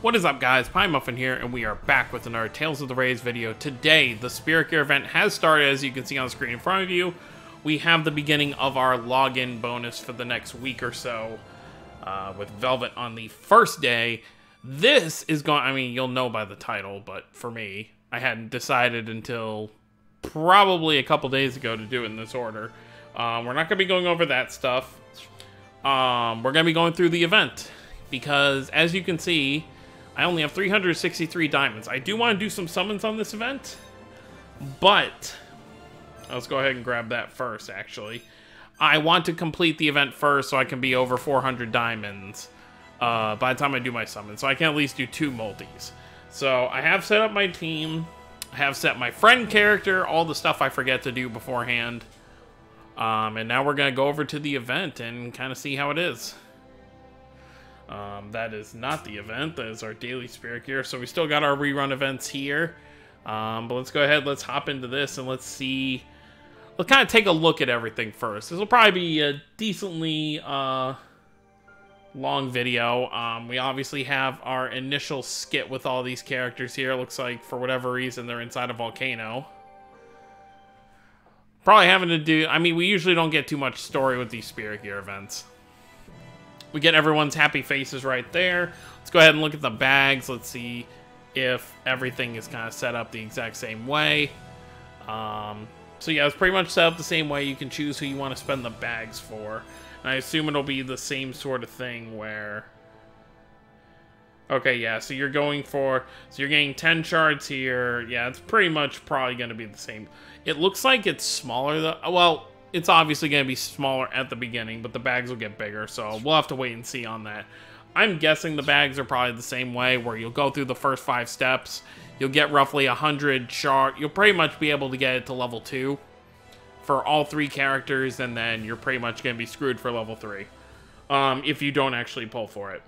What is up, guys? Pie Muffin here, and we are back with another Tales of the Rays video. Today, the Spirit Gear event has started, as you can see on the screen in front of you. We have the beginning of our login bonus for the next week or so, with Velvet on the first day. This is going, I mean, you'll know by the title, but for me, I hadn't decided until probably a couple days ago to do it in this order. We're not going to be going over that stuff. We're going to be going through the event, because as you can see, I only have 363 diamonds. I do want to do some summons on this event, but let's go ahead and grab that first, actually. I want to complete the event first so I can be over 400 diamonds by the time I do my summon, so I can at least do 2 multis. So I have set up my team. I have set my friend character, all the stuff I forget to do beforehand. And now we're going to go over to the event and kind of see how it is. That is not the event. That is our daily Spirit Gear. So we still got our rerun events here. But let's go ahead. Let's hop into this and let's see. Let's kind of take a look at everything first. This will probably be a decently long video. We obviously have our initial skit with all these characters here. Looks like for whatever reason they're inside a volcano. Probably having to do... I mean, we usually don't get too much story with these Spirit Gear events. We get everyone's happy faces right there. Let's go ahead and look at the bags. Let's see if everything is kind of set up the exact same way. So yeah, it's pretty much set up the same way. You can choose who you want to spend the bags for. And I assume it'll be the same sort of thing where... Okay, yeah, so you're going for... So you're getting 10 shards here. Yeah, it's pretty much probably going to be the same. It looks like it's smaller, though. Well... It's obviously going to be smaller at the beginning, but the bags will get bigger, so we'll have to wait and see on that. I'm guessing the bags are probably the same way, where you'll go through the first 5 steps, you'll get roughly 100 shard. You'll pretty much be able to get it to level 2 for all 3 characters, and then you're pretty much going to be screwed for level 3 if you don't actually pull for it.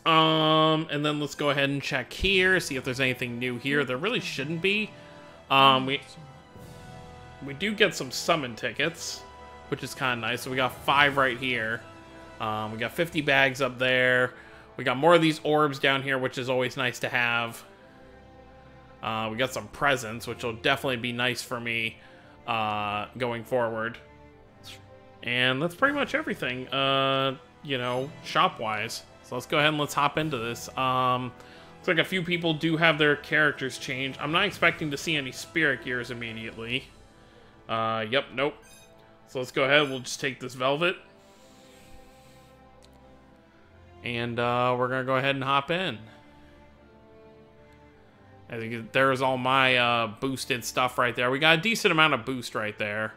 And then let's go ahead and check here, see if there's anything new here. There really shouldn't be. We do get some summon tickets, which is kind of nice. So we got 5 right here. We got 50 bags up there. We got more of these orbs down here, which is always nice to have. We got some presents, which will definitely be nice for me going forward. And that's pretty much everything, you know, shop-wise. So let's go ahead and let's hop into this. Looks like a few people do have their characters changed. I'm not expecting to see any Spirit Gears immediately. Yep, nope. So let's go ahead, we'll just take this Velvet. And, we're gonna go ahead and hop in. I think there's all my, boosted stuff right there. We got a decent amount of boost right there.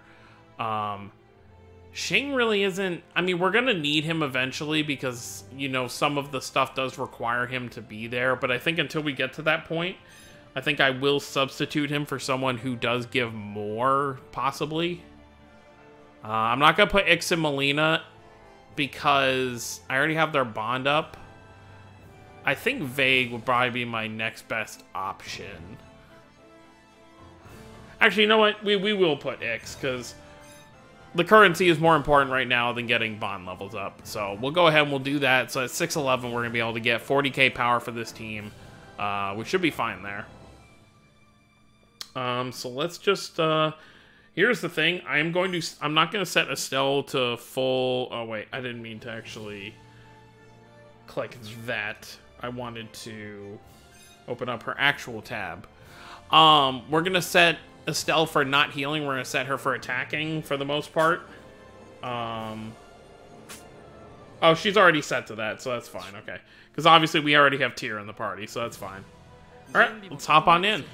Shing really isn't... I mean, we're gonna need him eventually because, you know, some of the stuff does require him to be there. But I think until we get to that point... I think I will substitute him for someone who does give more, possibly. I'm not going to put Ix and Melina because I already have their bond up. I think Vague would probably be my next best option. Actually, you know what? We will put Ix because the currency is more important right now than getting bond levels up. So we'll go ahead and we'll do that. So at 611, we're going to be able to get 40k power for this team. We should be fine there. So let's just, here's the thing, I'm not going to set Estelle to full, oh wait, I didn't mean to actually click that. I wanted to open up her actual tab. We're going to set Estelle for not healing, we're going to set her for attacking for the most part. Oh, she's already set to that, so that's fine, okay. Because obviously we already have Tyr in the party, so that's fine. Alright, let's hop on in.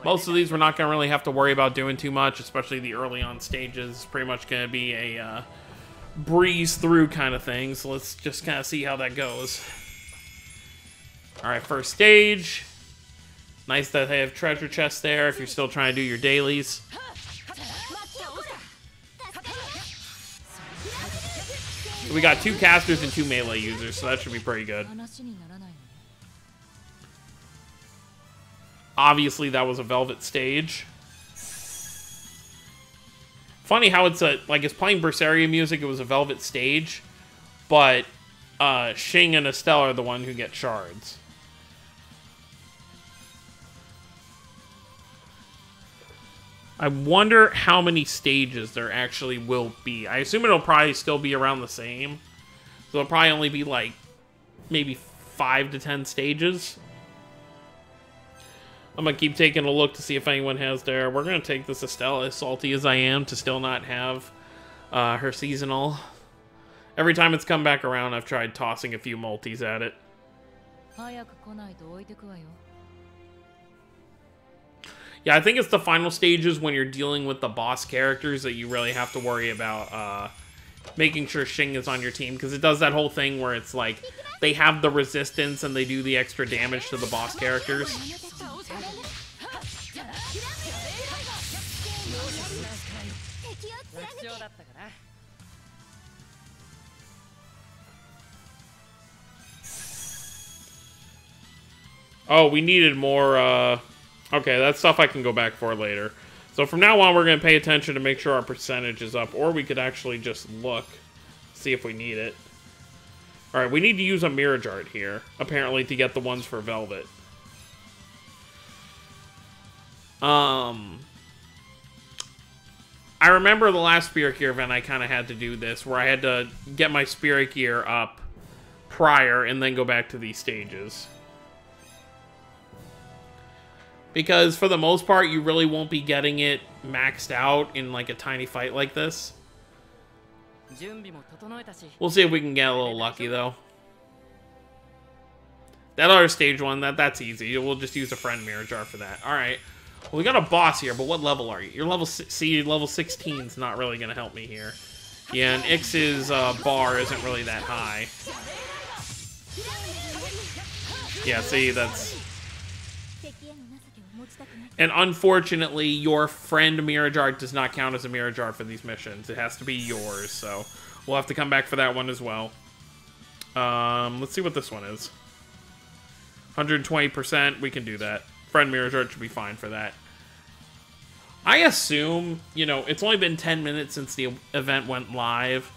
Most of these we're not going to really have to worry about doing too much, especially the early on stages. It's pretty much going to be a breeze through kind of thing, so let's just kind of see how that goes. Alright, first stage. Nice that they have treasure chests there if you're still trying to do your dailies. So we got 2 casters and 2 melee users, so that should be pretty good. Obviously, that was a Velvet stage. Funny how it's like it's playing Berseria music. It was a Velvet stage, but Shing and Estelle are the one who get shards. I wonder how many stages there actually will be. I assume it'll probably still be around the same. So it'll probably only be like maybe 5 to 10 stages. I'm gonna keep taking a look to see if anyone has their... We're gonna take this Estelle, as salty as I am, to still not have her seasonal. Every time it's come back around, I've tried tossing a few multis at it. Yeah, I think it's the final stages when you're dealing with the boss characters that you really have to worry about making sure Shing is on your team, because it does that whole thing where it's like they have the resistance and they do the extra damage to the boss characters. Oh, we needed more, okay, that's stuff I can go back for later. So from now on, we're going to pay attention to make sure our percentage is up, or we could actually just look, see if we need it. Alright, we need to use a Mirage Art here, apparently, to get the ones for Velvet. I remember the last Spirit Gear event, I kind of had to do this, where I had to get my Spirit Gear up prior, and then go back to these stages. Because for the most part, you really won't be getting it maxed out in like a tiny fight like this. We'll see if we can get a little lucky though. That other stage one, that's easy. We'll just use a friend Mirror Jar for that. Alright. Well, we got a boss here, but what level are you? You're level... See, level 16 is not really going to help me here. Yeah, and Ix's bar isn't really that high. Yeah, see, that's... And unfortunately, your friend Mirage Art does not count as a Mirage Art for these missions. It has to be yours, so we'll have to come back for that one as well. Let's see what this one is. 120%, we can do that. Friend Mirage Art should be fine for that. I assume, you know, it's only been 10 minutes since the event went live.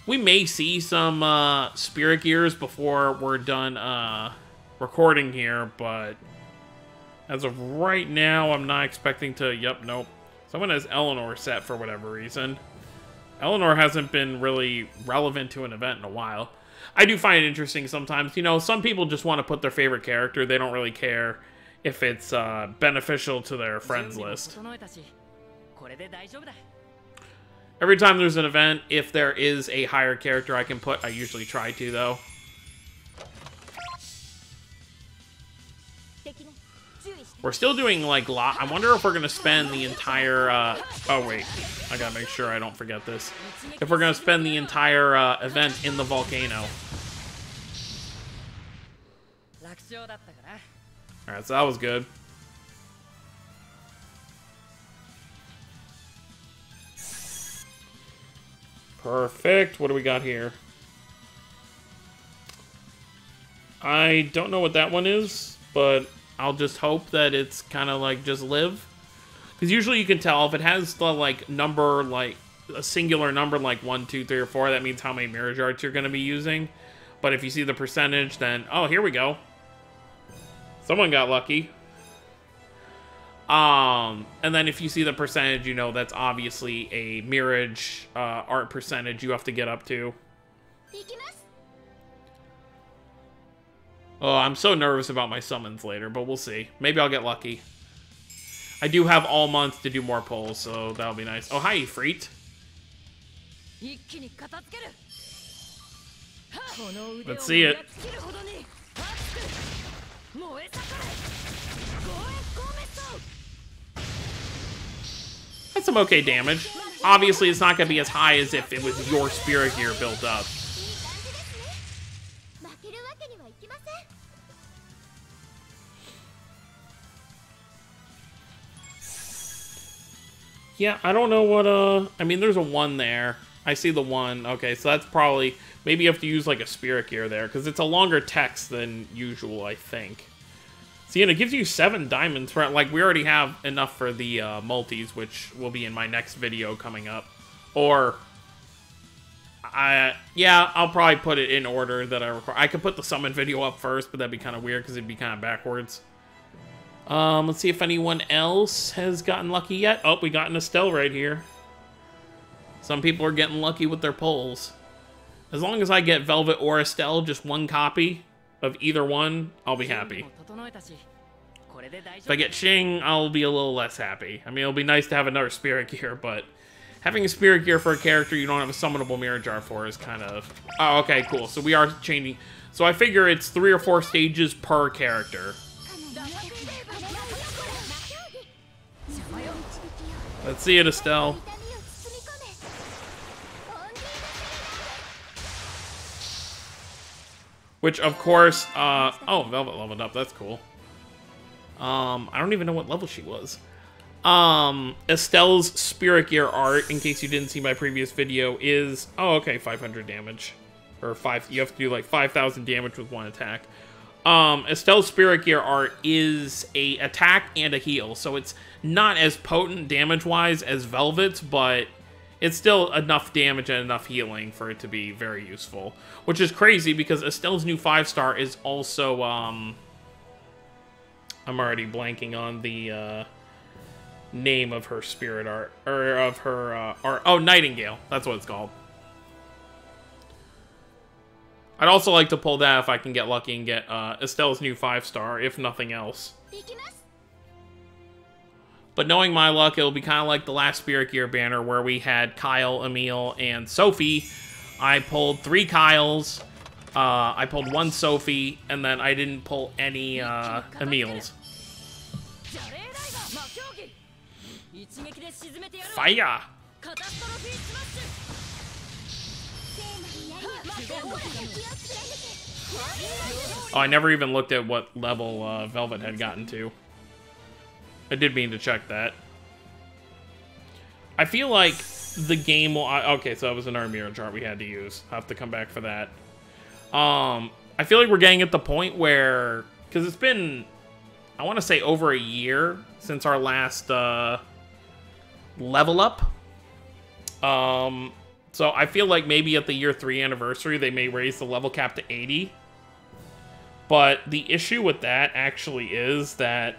We may see some Spirit Gears before we're done recording here, but... as of right now, I'm not expecting to... Yep, nope. Someone has Eleanor set for whatever reason. Eleanor hasn't been really relevant to an event in a while. I do find it interesting sometimes. You know, some people just want to put their favorite character. They don't really care if it's beneficial to their friends list. Every time there's an event, if there is a higher character I can put, I usually try to, though. We're still doing, like, I wonder if we're going to spend the entire, oh, wait. I gotta make sure I don't forget this. If we're going to spend the entire, event in the volcano. Alright, so that was good. Perfect. What do we got here? I don't know what that one is, but... I'll just hope that it's kind of like just live. Because usually you can tell if it has the like number, like a singular number like 1, 2, 3, or 4, that means how many Mirage Arts you're going to be using. But if you see the percentage, then, oh, here we go. Someone got lucky. And then if you see the percentage, you know that's obviously a Mirage art percentage you have to get up to. Oh, I'm so nervous about my summons later, but we'll see. Maybe I'll get lucky. I do have all month to do more pulls, so that'll be nice. Oh, hi, Freet. Let's see it. That's some okay damage. Obviously, it's not going to be as high as if it was your Spirit Gear built up. Yeah, I don't know what, I mean, there's a 1 there. I see the 1. Okay, so that's probably... Maybe you have to use, like, a Spirit Gear there, because it's a longer text than usual, I think. See, and it gives you 7 diamonds for... Like, we already have enough for the, multis, which will be in my next video coming up. Or... Yeah, I'll probably put it in order that I record. I could put the summon video up first, but that'd be kind of weird because it'd be kind of backwards. Let's see if anyone else has gotten lucky yet. Oh, we got an Estelle right here. Some people are getting lucky with their pulls. As long as I get Velvet or Estelle, just one copy of either one, I'll be happy. If I get Shing, I'll be a little less happy. I mean, it'll be nice to have another Spirit Gear, but having a Spirit Gear for a character you don't have a summonable Mirror Jar for is kind of... Oh, okay, cool. So we are changing... So I figure it's 3 or 4 stages per character. Let's see it, Estelle. Which, of course, oh, Velvet leveled up. That's cool. I don't even know what level she was. Estelle's Spirit Gear art, in case you didn't see my previous video, is... Oh, okay, 500 damage. Or 5... You have to do, like, 5,000 damage with one attack. Estelle's Spirit Gear art is a attack and a heal, so it's not as potent damage-wise as Velvet's, but it's still enough damage and enough healing for it to be very useful. Which is crazy, because Estelle's new 5-star is also, I'm already blanking on the, name of her spirit art, or of her, art. Oh, Nightingale. That's what it's called. I'd also like to pull that if I can get lucky and get Estelle's new 5-star, if nothing else. But knowing my luck, it'll be kind of like the last Spirit Gear banner where we had Kyle, Emil, and Sophie. I pulled 3 Kyles, I pulled 1 Sophie, and then I didn't pull any Emils. Fire! Oh, I never even looked at what level Velvet had gotten to. I did mean to check that. I feel like the game will... Okay, so that was another mirror chart we had to use. I'll have to come back for that. I feel like we're getting at the point where... Because it's been, I want to say, over a year since our last level up. So I feel like maybe at the year 3 anniversary, they may raise the level cap to 80. But the issue with that actually is that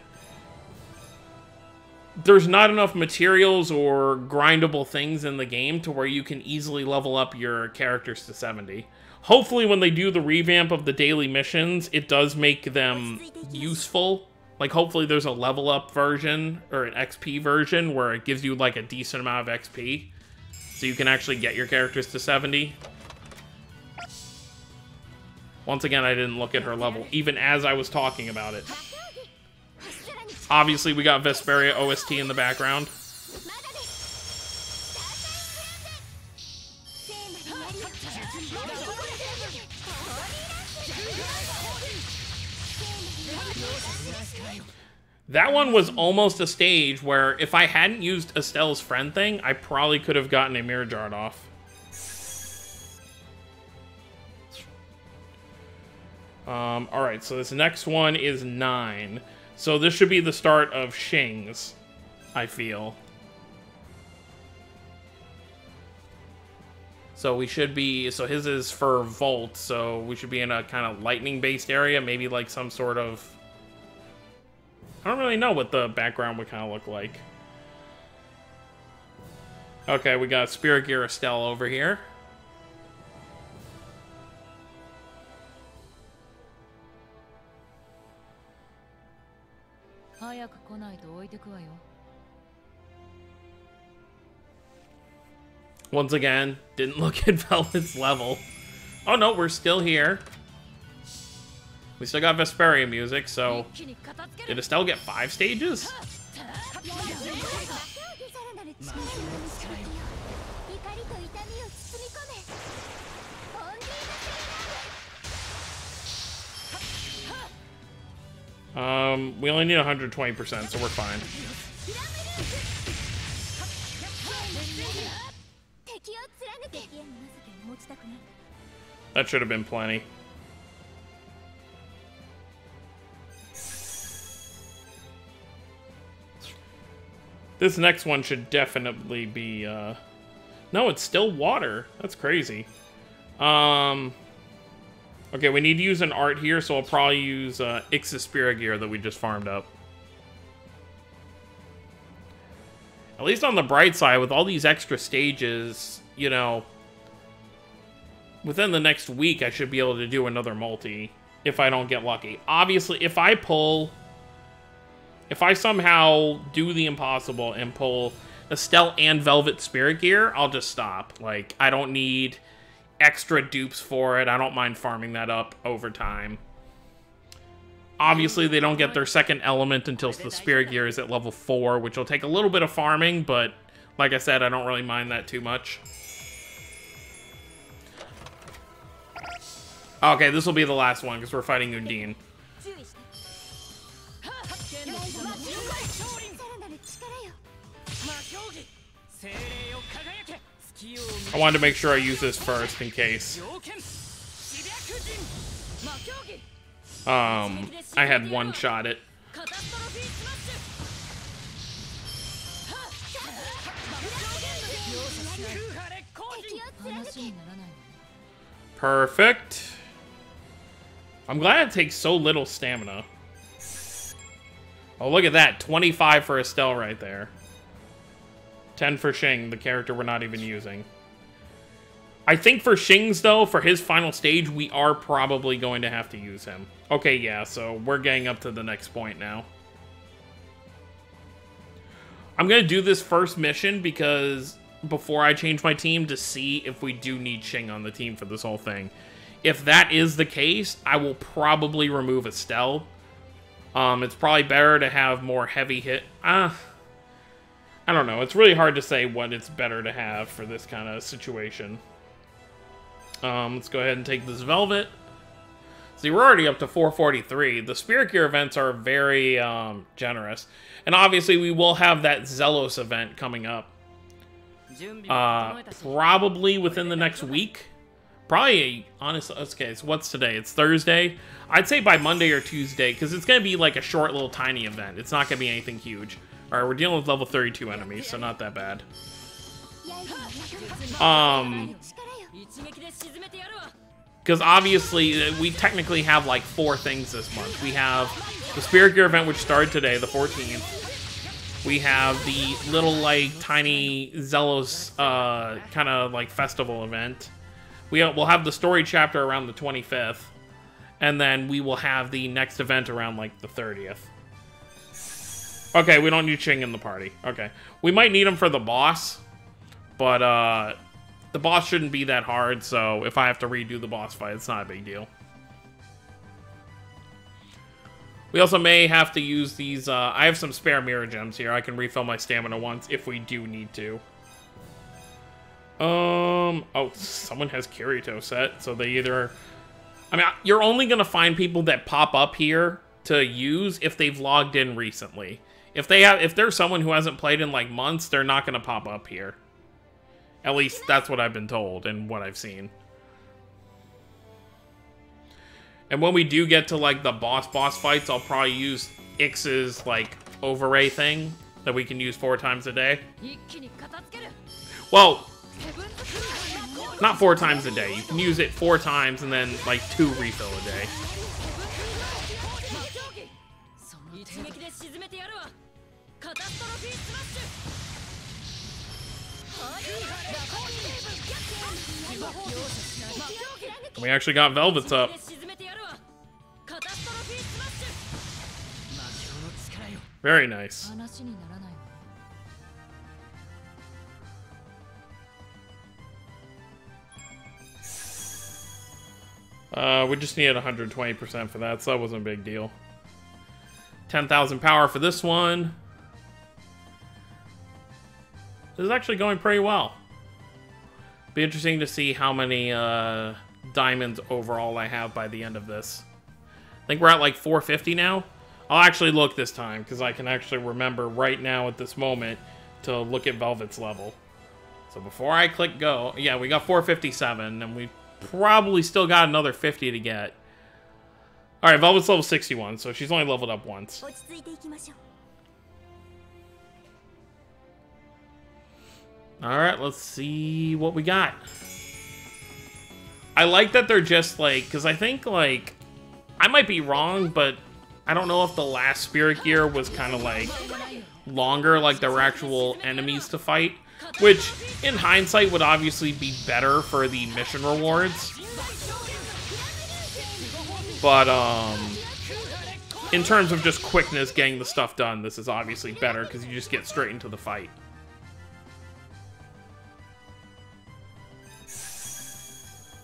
there's not enough materials or grindable things in the game to where you can easily level up your characters to 70. Hopefully when they do the revamp of the daily missions, it does make them useful. Like, hopefully there's a level up version, or an XP version, where it gives you, like, a decent amount of XP. So you can actually get your characters to 70. Once again, I didn't look at her level, even as I was talking about it. Obviously, we got Vesperia OST in the background. That one was almost a stage where if I hadn't used Estelle's friend thing, I probably could have gotten a Mirror Jar off. Alright, so this next one is 9. So this should be the start of Shing's, I feel. So we should be, so his is for Volt, so we should be in a kind of lightning-based area, maybe like some sort of... I don't really know what the background would kind of look like. Okay, we got Spirit Gear Estelle over here. Once again, didn't look at Velvet's level. Oh no, we're still here. We still got Vesperia music, so... Did Estelle get 5 stages? We only need 120%, so we're fine. That should have been plenty. This next one should definitely be, no, it's still water. That's crazy. Okay, we need to use an art here, so I'll probably use Ix's Spirit Gear that we just farmed up. At least on the bright side, with all these extra stages, you know, within the next week, I should be able to do another multi if I don't get lucky. Obviously, if I somehow do the impossible and pull Estelle and Velvet Spirit Gear, I'll just stop. Like, I don't need extra dupes for it. I don't mind farming that up over time. Obviously, they don't get their second element until the Spirit Gear is at level 4, which will take a little bit of farming, but like I said, I don't really mind that too much. Okay, this will be the last one, because we're fighting Undine. I wanted to make sure I use this first, in case. I had one shot it. Perfect. I'm glad it takes so little stamina. Oh, look at that. 25 for Estelle right there. 10 for Shing, the character we're not even using. I think for Shing's, though, for his final stage, we are probably going to have to use him. Okay, yeah, so we're getting up to the next point now. I'm going to do this first mission because before I change my team to see if we do need Shing on the team for this whole thing. If that is the case, I will probably remove Estelle. It's probably better to have more heavy hit. I don't know. It's really hard to say what it's better to have for this kind of situation. Let's go ahead and take this Velvet. See, we're already up to 443. The Spirit Gear events are very generous. And obviously, we will have that Zealous event coming up. Probably within the next week. Probably, honestly, okay, so what's today? It's Thursday. I'd say by Monday or Tuesday, because it's going to be like a short little tiny event. It's not going to be anything huge. Alright, we're dealing with level 32 enemies, so not that bad. Because obviously, we technically have like 4 things this month. We have the Spirit Gear event, which started today, the 14th. We have the little, like, tiny Zealous kind of, like, festival event. We'll have the story chapter around the 25th. And then we will have the next event around, like, the 30th. Okay, we don't need Shing in the party. Okay. We might need him for the boss. But, the boss shouldn't be that hard, so if I have to redo the boss fight, it's not a big deal. We also may have to use these, I have some spare mirror gems here. I can refill my stamina once if we do need to. Oh, someone has Kirito set, so they either... I mean, you're only going to find people that pop up here to use if they've logged in recently. If there's someone who hasn't played in, like, months, they're not going to pop up here. At least, that's what I've been told and what I've seen. And when we do get to, like, the boss fights, I'll probably use Ix's, like, overray thing that we can use 4 times a day. Well, not 4 times a day. You can use it 4 times and then, like, 2 refill a day. And we actually got Velvet's up. Very nice. We just needed 120% for that, so that wasn't a big deal. 10,000 power for this one. This is actually going pretty well. Be interesting to see how many diamonds overall I have by the end of this. I think we're at like 450 now. I'll actually look this time, because I can actually remember right now at this moment to look at Velvet's level. So before I click go, yeah, we got 457, and we probably still got another 50 to get. Alright, Velvet's level 61, so she's only leveled up once. Alright, let's see what we got. I like that they're just like, because I think like, I might be wrong, but I don't know if the last Spirit Gear was kind of like longer, like there were actual enemies to fight, which in hindsight would obviously be better for the mission rewards. But in terms of just quickness, getting the stuff done, this is obviously better because you just get straight into the fight.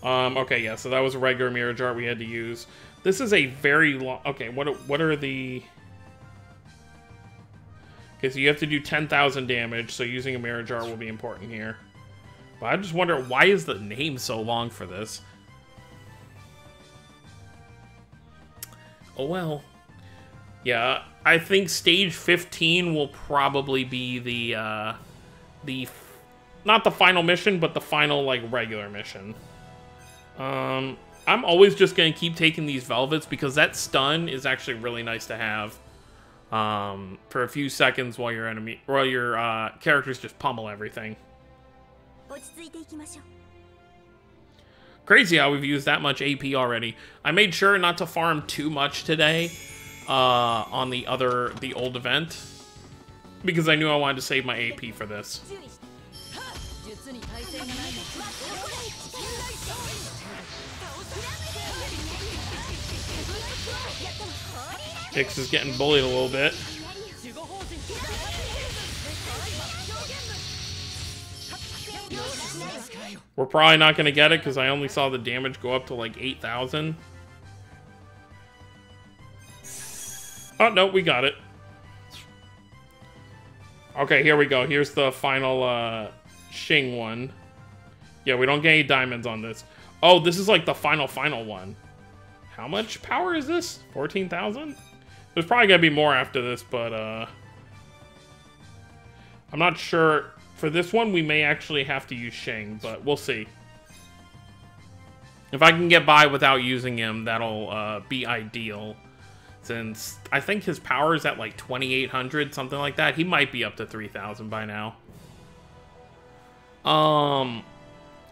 Okay, yeah, so that was a regular mirror jar we had to use. This is a very long... Okay, what are the... Okay, so you have to do 10,000 damage, so using a mirror jar will be important here. But I just wonder, why is the name so long for this? Oh well. Yeah, I think stage 15 will probably be the not the final mission, but the final, like, regular mission. I'm always just gonna keep taking these velvets because that stun is actually really nice to have for a few seconds while your characters just pummel everything. Crazy how we've used that much AP already. I made sure not to farm too much today on the old event because I knew I wanted to save my AP for this. X is getting bullied a little bit. We're probably not going to get it because I only saw the damage go up to like 8,000. Oh, no, we got it. Okay, here we go. Here's the final Shing one. Yeah, we don't get any diamonds on this. Oh, this is like the final one. How much power is this? 14,000? There's probably going to be more after this, but I'm not sure. For this one, we may actually have to use Shing, but we'll see. If I can get by without using him, that'll be ideal. Since I think his power is at like 2,800, something like that. He might be up to 3,000 by now.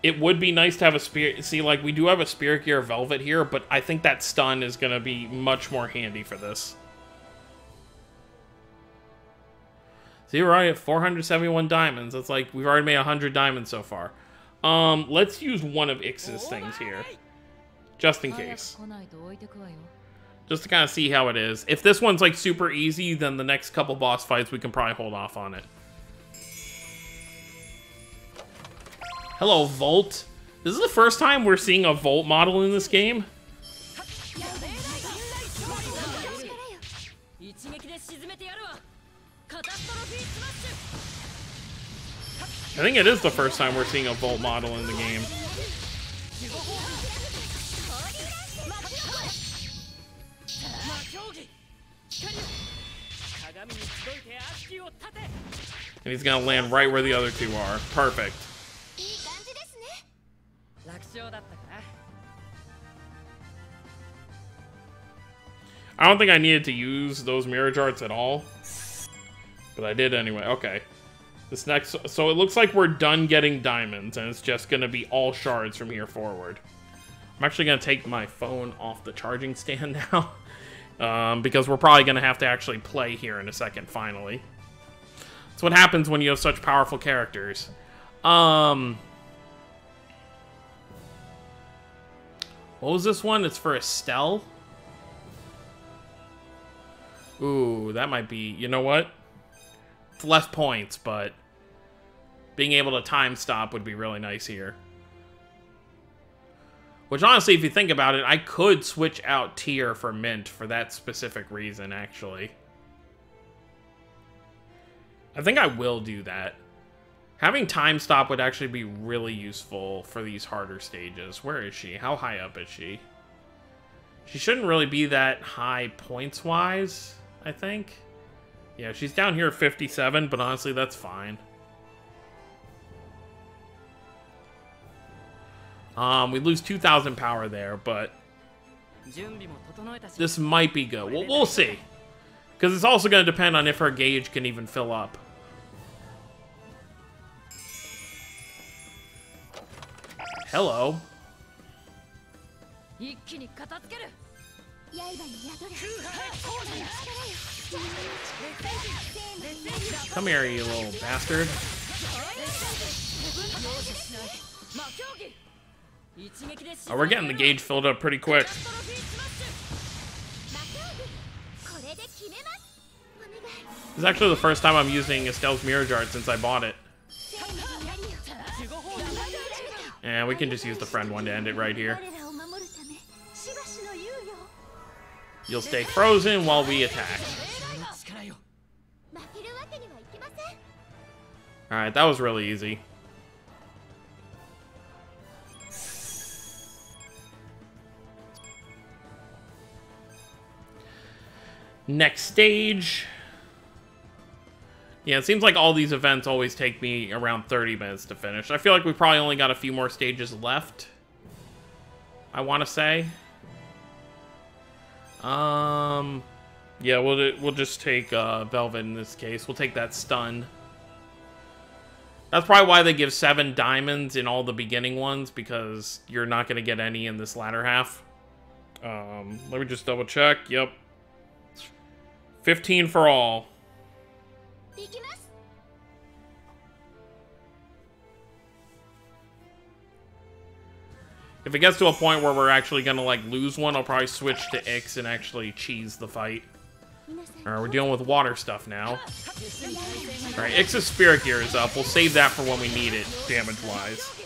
It would be nice to have a spirit... See, like, we do have a Spirit Gear Velvet here, but I think that stun is going to be much more handy for this. See, we're already at 471 diamonds. That's like, we've already made 100 diamonds so far. Let's use one of Ix's things here. Just in case. Just to kind of see how it is. If this one's, like, super easy, then the next couple boss fights, we can probably hold off on it. Hello, Volt. This is the first time we're seeing a Volt model in this game. I think it is the first time we're seeing a Volt model in the game. And he's gonna land right where the other two are. Perfect. I don't think I needed to use those mirror jarts at all, but I did anyway. Okay. This next, so it looks like we're done getting diamonds, and it's just gonna be all shards from here forward. I'm actually gonna take my phone off the charging stand now, because we're probably gonna have to actually play here in a second, finally. That's what happens when you have such powerful characters. What was this one? It's for Estelle. Ooh, that might be... You know what? It's less points, but being able to time stop would be really nice here. Which, honestly, if you think about it, I could switch out tier for Mint for that specific reason, actually. I think I will do that. Having time stop would actually be really useful for these harder stages. Where is she? How high up is she? She shouldn't really be that high points-wise, I think. Yeah, she's down here at 57, but honestly, that's fine. We lose 2,000 power there, but this might be good. We'll see. Because it's also going to depend on if her gauge can even fill up. Hello. Come here, you little bastard. Oh, we're getting the gauge filled up pretty quick. This is actually the first time I'm using Estelle's Mirror Art since I bought it. And we can just use the friend one to end it right here. You'll stay frozen while we attack. Alright, that was really easy. Next stage. Yeah, it seems like all these events always take me around 30 minutes to finish. I feel like we probably only got a few more stages left, I want to say. Yeah, we'll just take Velvet in this case. We'll take that stun. That's probably why they give 7 diamonds in all the beginning ones, because you're not going to get any in this latter half. Let me just double check. Yep. 15 for all. If it gets to a point where we're actually gonna like lose one, I'll probably switch to X and actually cheese the fight. Alright, we're dealing with water stuff now. Alright, X's Spirit Gear is up. We'll save that for when we need it, damage-wise.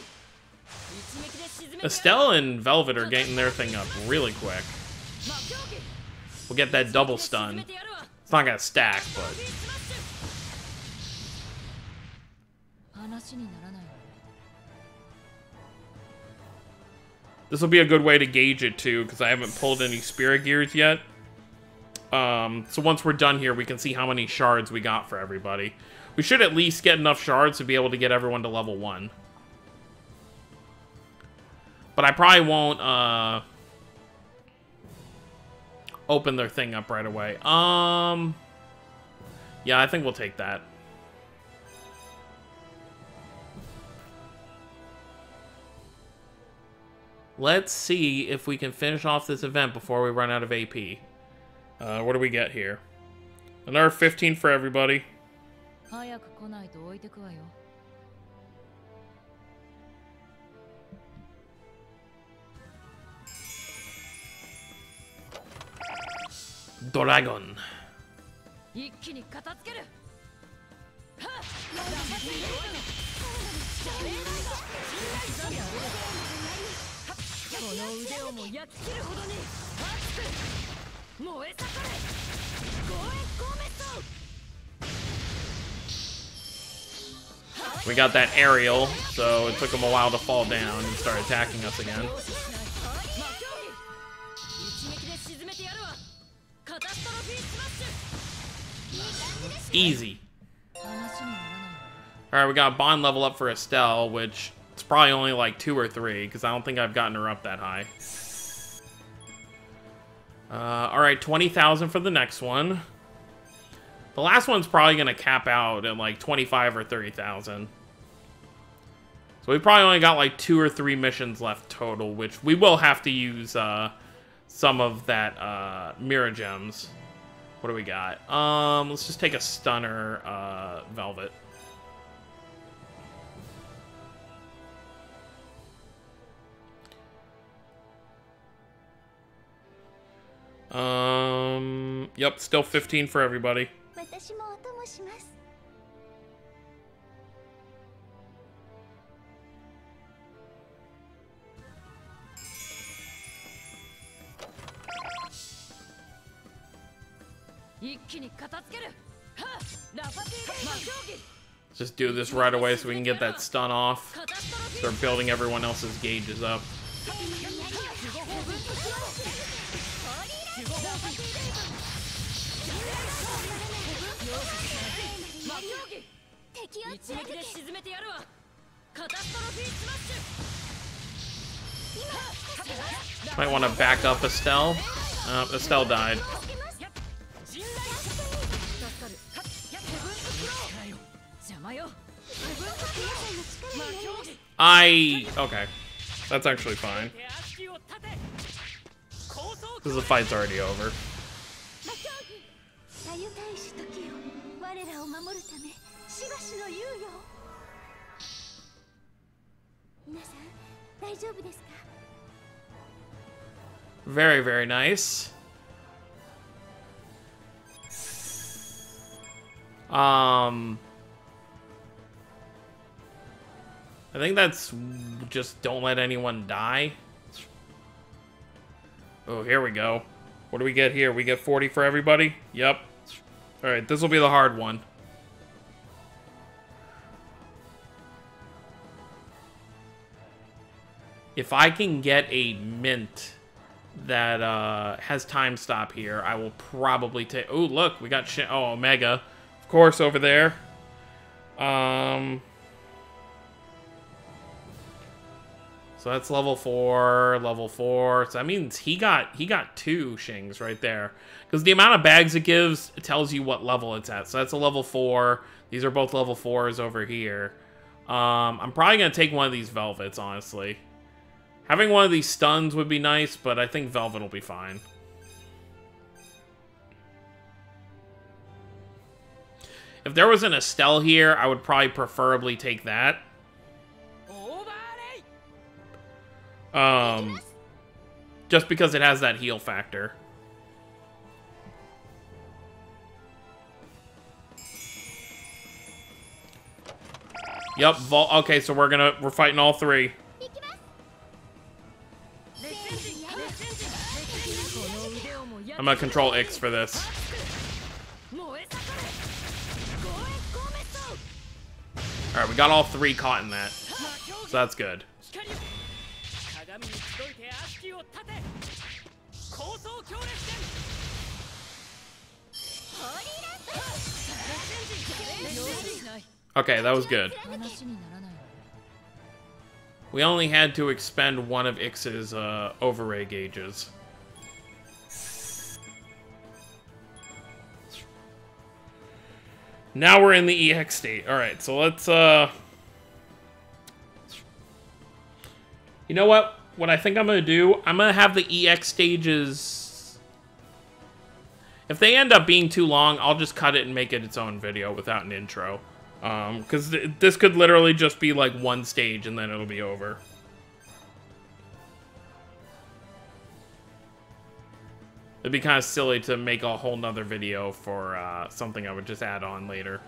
Estelle and Velvet are getting their thing up really quick. We'll get that double stun. It's not gonna stack, but... This will be a good way to gauge it, too, because I haven't pulled any Spirit Gears yet. So once we're done here, we can see how many shards we got for everybody. We should at least get enough shards to be able to get everyone to level 1. But I probably won't, open their thing up right away. Yeah, I think we'll take that. Let's see if we can finish off this event before we run out of AP. What do we get here? Another 15 for everybody. Dragon. We got that aerial, so it took him a while to fall down and start attacking us again. Easy. Alright, we got bond level up for Estelle, which it's probably only like 2 or 3, because I don't think I've gotten her up that high. Alright, 20,000 for the next one. The last one's probably going to cap out at like 25 or 30,000. So we probably only got like 2 or 3 missions left total, which we will have to use some of that Mirror Gems. What do we got? Let's just take a Stunner Velvet. Yep, still 15 for everybody. Let's just do this right away so we can get that stun off. Start building everyone else's gauges up. Might want to back up Estelle. Estelle died. Okay. That's actually fine. Because the fight's already over. Very, very nice. I think that's just don't let anyone die. Oh, here we go. What do we get here? We get 40 for everybody? Yep. Alright, this will be the hard one. If I can get a mint that has time stop here, I will probably take... Oh, look, we got... Oh, Omega. Of course, over there. So that's level 4, level 4. So that means he got 2 Shings right there. Because the amount of bags it gives, it tells you what level it's at. So that's a level 4. These are both level 4s over here. I'm probably going to take one of these Velvets, honestly. Having one of these stuns would be nice, but I think Velvet will be fine. If there was an Estelle here, I would probably preferably take that. Just because it has that heal factor. Yep, okay, so we're fighting all 3. I'm gonna control X for this. Alright, we got all 3 caught in that. So that's good. Okay, that was good. We only had to expend one of X's overray gauges. Now we're in the EX state. Alright, so let's, you know what? What I think I'm going to do, I'm going to have the EX stages... If they end up being too long, I'll just cut it and make it its own video without an intro. Because this could literally just be like one stage and then it'll be over. It'd be kind of silly to make a whole nother video for something I would just add on later.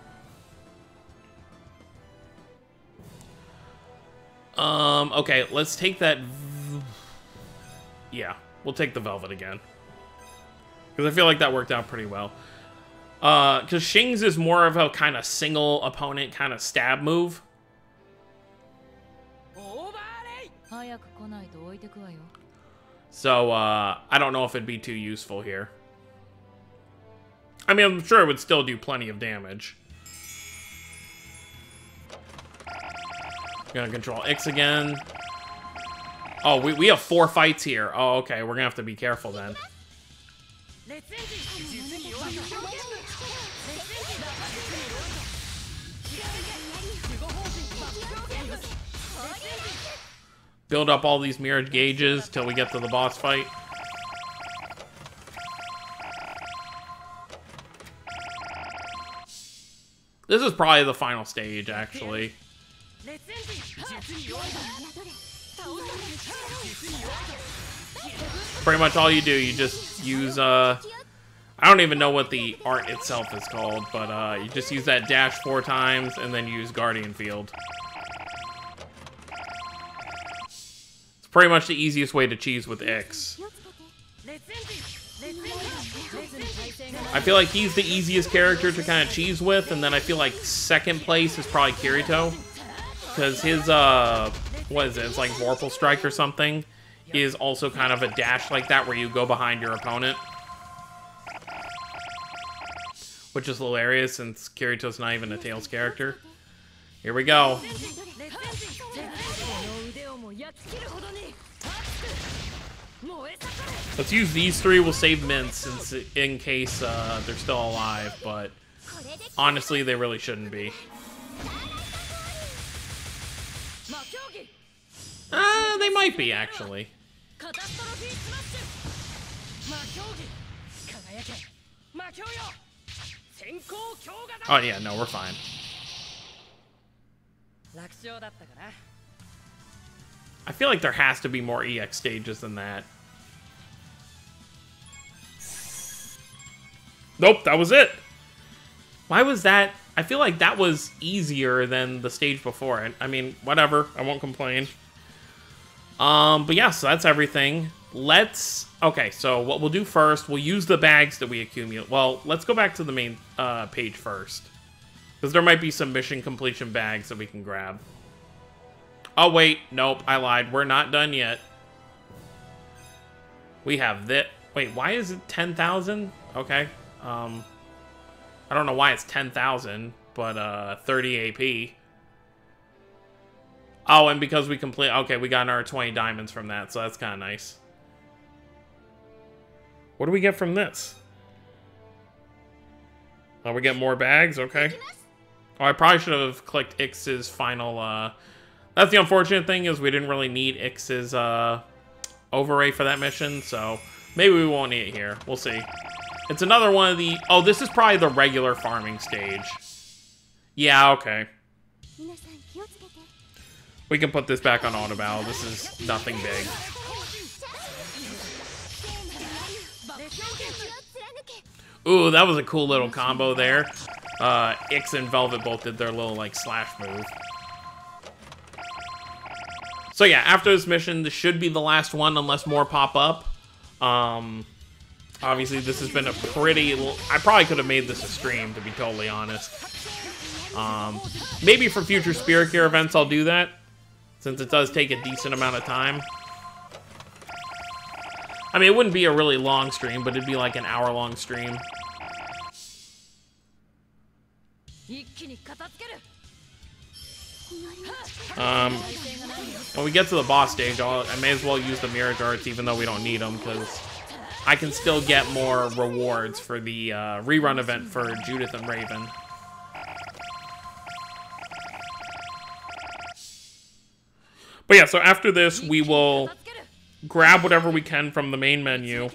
Okay, let's take that... Yeah, we'll take the Velvet again. Because I feel like that worked out pretty well. Because Shing's is more of a kind of single opponent kind of stab move. So, I don't know if it'd be too useful here. I mean, I'm sure it would still do plenty of damage. Gonna control X again. Oh, we have 4 fights here. Oh, okay, we're gonna have to be careful then. Build up all these mirrored gauges till we get to the boss fight. This is probably the final stage, actually. Pretty much all you do, you just use, I don't even know what the art itself is called, but you just use that dash 4 times and then use Guardian Field. It's pretty much the easiest way to cheese with X. I feel like he's the easiest character to kind of cheese with, and then I feel like second place is probably Kirito. Because his, what is it? It's like Vorpal Strike or something. Is also kind of a dash like that where you go behind your opponent. Which is hilarious since Kirito's not even a Tails character. Here we go. Let's use these 3. We'll save mints since in case they're still alive, but honestly, they really shouldn't be. They might be, actually. Oh yeah, no, we're fine. I feel like there has to be more EX stages than that. Nope, that was it. Why was that? I feel like that was easier than the stage before it. I mean, whatever. I won't complain. But yeah, so that's everything. Okay, so what we'll do first, we'll use the bags that we accumulate. Well, let's go back to the main page first. Because there might be some mission completion bags that we can grab. Oh, wait. Nope, I lied. We're not done yet. We have this. Wait, why is it 10,000? Okay. I don't know why it's 10,000, but 30 AP. Oh, and because we complete... Okay, we got our 20 diamonds from that, so that's kind of nice. What do we get from this? Oh, we get more bags? Okay. Oh, I probably should have clicked Ix's final... That's the unfortunate thing, is we didn't really need Ix's overlay for that mission, so maybe we won't need it here. We'll see. It's another one of the... Oh, this is probably the regular farming stage. Yeah, okay. We can put this back on auto battle. This is nothing big. Ooh, that was a cool little combo there. Ix and Velvet both did their little, like, slash move. So yeah, after this mission, this should be the last one unless more pop up. Obviously, this has been a pretty... I probably could have made this a stream, to be totally honest. Maybe for future Spirit Gear events, I'll do that, since it does take a decent amount of time. I mean, it wouldn't be a really long stream, but it'd be like an hour-long stream. When we get to the boss stage, I may as well use the Mirage Arts, even though we don't need them, because I can still get more rewards for the rerun event for Judith and Raven. But yeah, so after this, we will grab whatever we can from the main menu.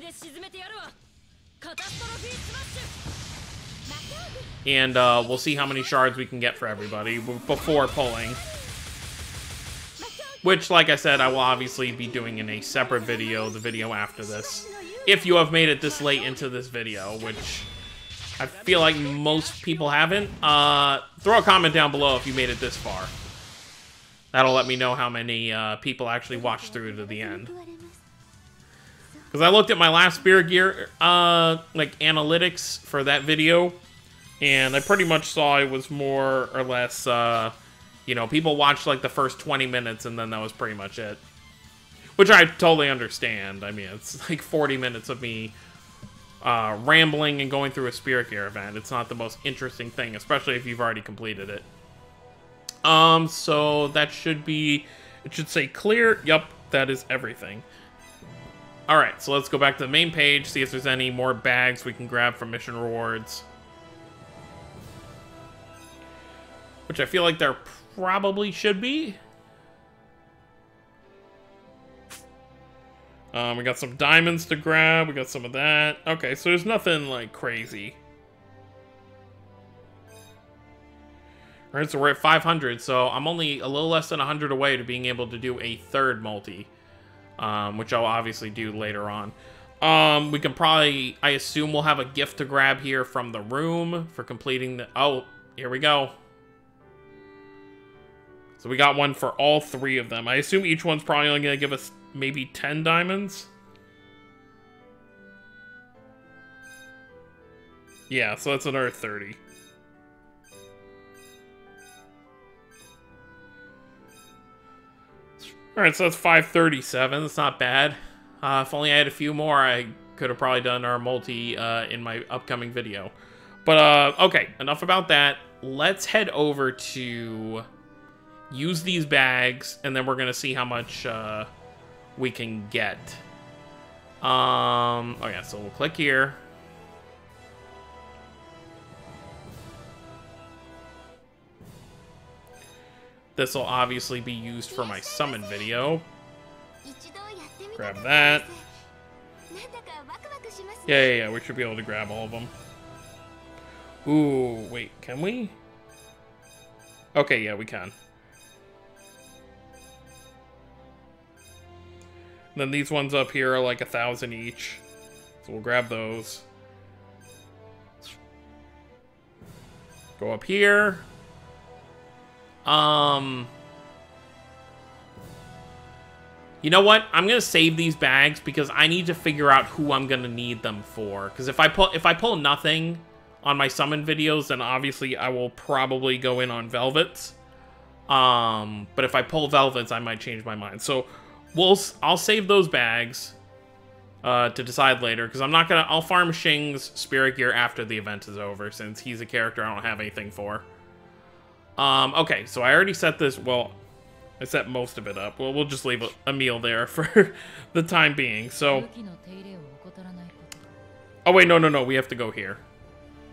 And we'll see how many shards we can get for everybody before pulling. Which, like I said, I will obviously be doing in a separate video, the video after this. If you have made it this late into this video, which I feel like most people haven't. Throw a comment down below if you made it this far. That'll let me know how many people actually watched through to the end. Because I looked at my last Spirit Gear, like, analytics for that video, and I pretty much saw it was more or less, you know, people watched, like, the first 20 minutes, and then that was pretty much it. Which I totally understand. I mean, it's like 40 minutes of me rambling and going through a Spirit Gear event. It's not the most interesting thing, especially if you've already completed it. So that should be... It should say clear. Yep, that is everything. Alright, so let's go back to the main page, see if there's any more bags we can grab from mission rewards. Which I feel like there probably should be. We got some diamonds to grab. We got some of that. Okay, so there's nothing, like, crazy. Alright, so we're at 500, so I'm only a little less than 100 away to being able to do a third multi. Which I'll obviously do later on. We can probably... I assume we'll have a gift to grab here from the room for completing the... Oh, here we go. So we got one for all three of them. I assume each one's probably only going to give us maybe 10 diamonds. Yeah, so that's another 30. Alright, so that's 537. That's not bad. If only I had a few more, I could have probably done our multi in my upcoming video. But, okay, enough about that. Let's head over to use these bags, and then we're going to see how much we can get. Oh yeah, so we'll click here. This will obviously be used for my summon video. Grab that. Yeah, we should be able to grab all of them. Ooh, wait, can we? Okay, yeah, we can. And then these ones up here are like 1,000 each. So we'll grab those. Go up here. You know what? I'm gonna save these bags because I need to figure out who I'm gonna need them for. Because if I pull nothing on my summon videos, then obviously I will probably go in on Velvets. But if I pull Velvets, I might change my mind. So I'll save those bags to decide later, because I'll farm Shing's spirit gear after the event is over, since he's a character I don't have anything for. Okay, so I already set this, well, I set most of it up. Well, we'll just leave a meal there for the time being, so... Oh, wait, no, we have to go here.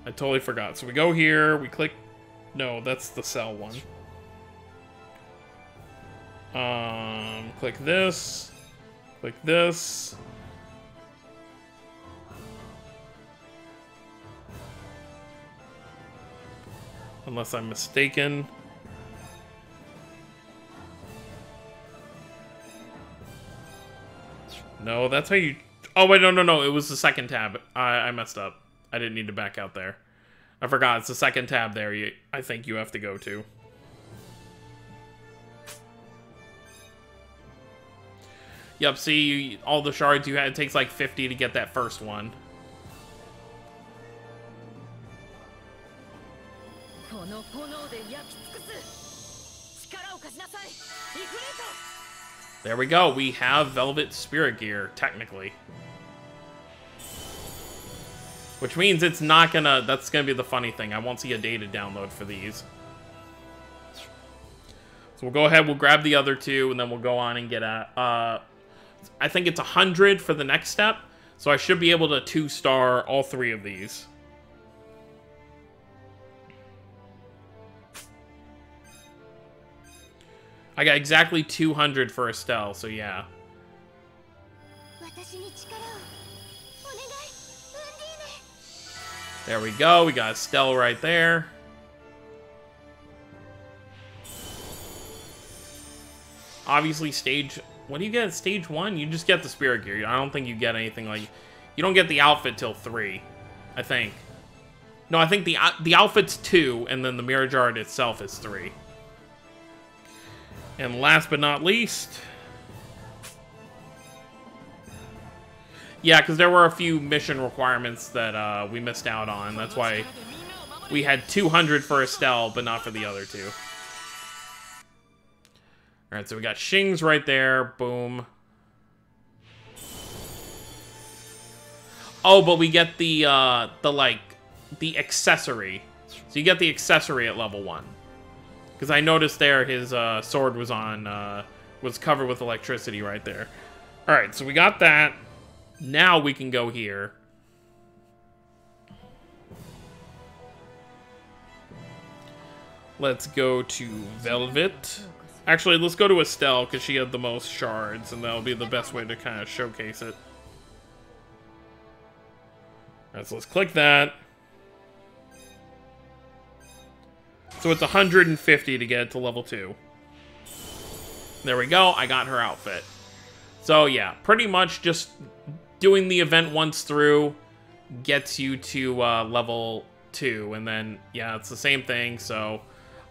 I totally forgot. So we go here, we click... No, that's the cell one. Click this. Click this. Unless I'm mistaken. No, that's how you... Oh, wait, no. It was the second tab. I messed up. I didn't need to back out there. I forgot. It's the second tab there I think you have to go to. Yep, see, all the shards you had, it takes like 50 to get that first one. There we go, we have Velvet Spirit Gear, technically. Which means it's not gonna, that's gonna be the funny thing, I won't see a data download for these. So we'll go ahead, we'll grab the other two, and then we'll go on and get I think it's 100 for the next step, so I should be able to 2-star all 3 of these. I got exactly 200 for Estelle, so yeah. There we go, we got Estelle right there. Obviously, what do you get at stage 1? You just get the spirit gear. I don't think you get anything like... You don't get the outfit till 3, I think. No, I think the outfit's 2, and then the mirror jar itself is 3. And last but not least... Yeah, because there were a few mission requirements that we missed out on. That's why we had 200 for Estelle, but not for the other two. Alright, so we got Shing's right there. Boom. Oh, but we get the accessory. So you get the accessory at level 1. Because I noticed there his sword was was covered with electricity right there. Alright, so we got that. Now we can go here. Let's go to Velvet. Actually, let's go to Estelle, because she had the most shards, and that'll be the best way to kind of showcase it. Alright, so let's click that. So it's 150 to get to level 2. There we go, I got her outfit. So yeah, pretty much just doing the event once through gets you to level 2, and then, yeah, it's the same thing, so...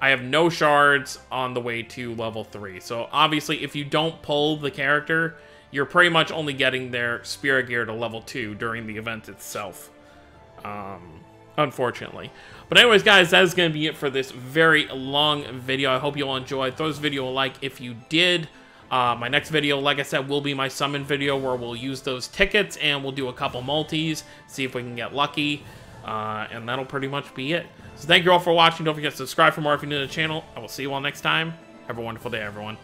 I have no shards on the way to level 3. So obviously, if you don't pull the character, you're pretty much only getting their spirit gear to level 2 during the event itself. Unfortunately. But anyways, guys, that is going to be it for this very long video. I hope you all enjoyed. Throw this video a like if you did. My next video, like I said, will be my summon video where we'll use those tickets and we'll do a couple multis, see if we can get lucky. And that'll pretty much be it. So thank you all for watching. Don't forget to subscribe for more if you're new to the channel. I will see you all next time. Have a wonderful day, everyone.